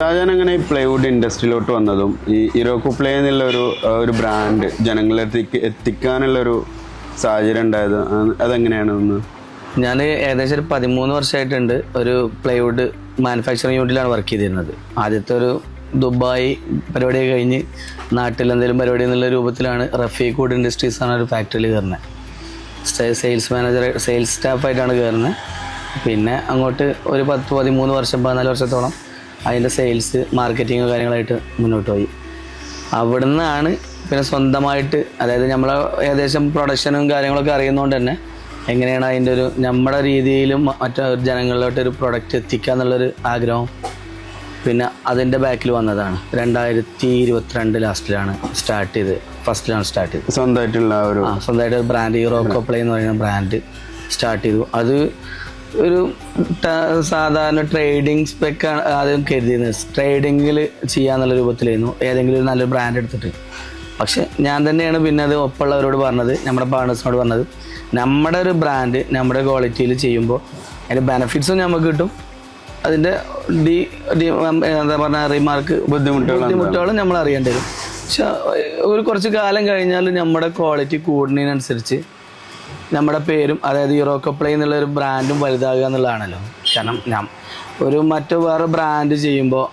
ഷാജാൻ അങ്ങനെ ഈ പ്ലൈവുഡ് ഇൻഡസ്ട്രിയിലോട്ട് വന്നതും ഈ ഇറോക്കോ പ്ലേ എന്നുള്ള ഒരു ബ്രാൻഡ് ജനങ്ങളിലേക്ക് എത്തിക്കാനുള്ളൊരു സാഹചര്യം ഉണ്ടായത് അതെങ്ങനെയാണെന്ന്? ഞാൻ ഏകദേശം ഒരു 13 വർഷമായിട്ടുണ്ട് ഒരു പ്ലൈവുഡ് മാനുഫാക്ചറിങ് യൂണിറ്റിലാണ് വർക്ക് ചെയ്തിരുന്നത്. ആദ്യത്തെ ഒരു ദുബായ് പരിപാടിയൊക്കെ കഴിഞ്ഞ് നാട്ടിൽ എന്തെങ്കിലും പരിപാടി എന്നുള്ള രൂപത്തിലാണ് റഫീഖ് വുഡ് ഇൻഡസ്ട്രീസ് ആണ് ഒരു ഫാക്ടറിയിൽ കയറുന്നത്. സെയിൽസ് മാനേജർ, സെയിൽസ് സ്റ്റാഫായിട്ടാണ് കയറുന്നത്. പിന്നെ അങ്ങോട്ട് ഒരു 13 വർഷം 14 വർഷത്തോളം അതിൻ്റെ സെയിൽസ് മാർക്കറ്റിങ് കാര്യങ്ങളായിട്ട് മുന്നോട്ട് പോയി. അവിടെ നിന്നാണ് പിന്നെ സ്വന്തമായിട്ട്, അതായത് നമ്മൾ ഏകദേശം പ്രൊഡക്ഷനും കാര്യങ്ങളൊക്കെ അറിയുന്നതുകൊണ്ട് തന്നെ എങ്ങനെയാണ് അതിൻ്റെ ഒരു നമ്മുടെ രീതിയിലും മറ്റു ജനങ്ങളിലോട്ട് ഒരു പ്രൊഡക്റ്റ് എത്തിക്കുക എന്നുള്ളൊരു ആഗ്രഹം പിന്നെ അതിൻ്റെ ബാക്കിൽ വന്നതാണ്. 2022 ലാസ്റ്റിലാണ് സ്റ്റാർട്ട് ചെയ്ത്, ഫസ്റ്റിലാണ് സ്റ്റാർട്ട് ചെയ്തത്. സ്വന്തമായിട്ട് ബ്രാൻഡ് ഇറോക്കോ പ്ലേ എന്ന് പറയുന്ന ബ്രാൻഡ് സ്റ്റാർട്ട് ചെയ്തു. അത് ഒരു സാധാരണ ട്രേഡിങ് സ്പെക്കാണ് ആദ്യം കരുതിയിരുന്നത്. ട്രേഡിങ്ങിൽ ചെയ്യാന്നുള്ള രൂപത്തിലായിരുന്നു, ഏതെങ്കിലും ഒരു നല്ലൊരു ബ്രാൻഡ് എടുത്തിട്ട്. പക്ഷെ ഞാൻ തന്നെയാണ് പിന്നെ അത് ഒപ്പമുള്ളവരോട് പറഞ്ഞത്, നമ്മുടെ പാർട്ട്നേഴ്സിനോട് പറഞ്ഞത്, നമ്മുടെ ഒരു ബ്രാൻഡ് നമ്മുടെ ക്വാളിറ്റിയിൽ ചെയ്യുമ്പോൾ അതിൻ്റെ ബെനഫിറ്റ്സും നമുക്ക് കിട്ടും, അതിൻ്റെ എന്താ പറഞ്ഞ റിമാർക്ക് ബുദ്ധിമുട്ടുകളും നമ്മൾ അറിയേണ്ടി വരും. പക്ഷെ ഒരു കുറച്ച് കാലം കഴിഞ്ഞാൽ നമ്മുടെ ക്വാളിറ്റി കൂടുന്നതിനനുസരിച്ച് നമ്മുടെ പേരും, അതായത് ഇറോക്കോ പ്ലേ എന്നുള്ളൊരു ബ്രാൻഡും വലുതാകുക എന്നുള്ളതാണല്ലോ. കാരണം വേറെ ബ്രാൻഡ് ചെയ്യുമ്പോൾ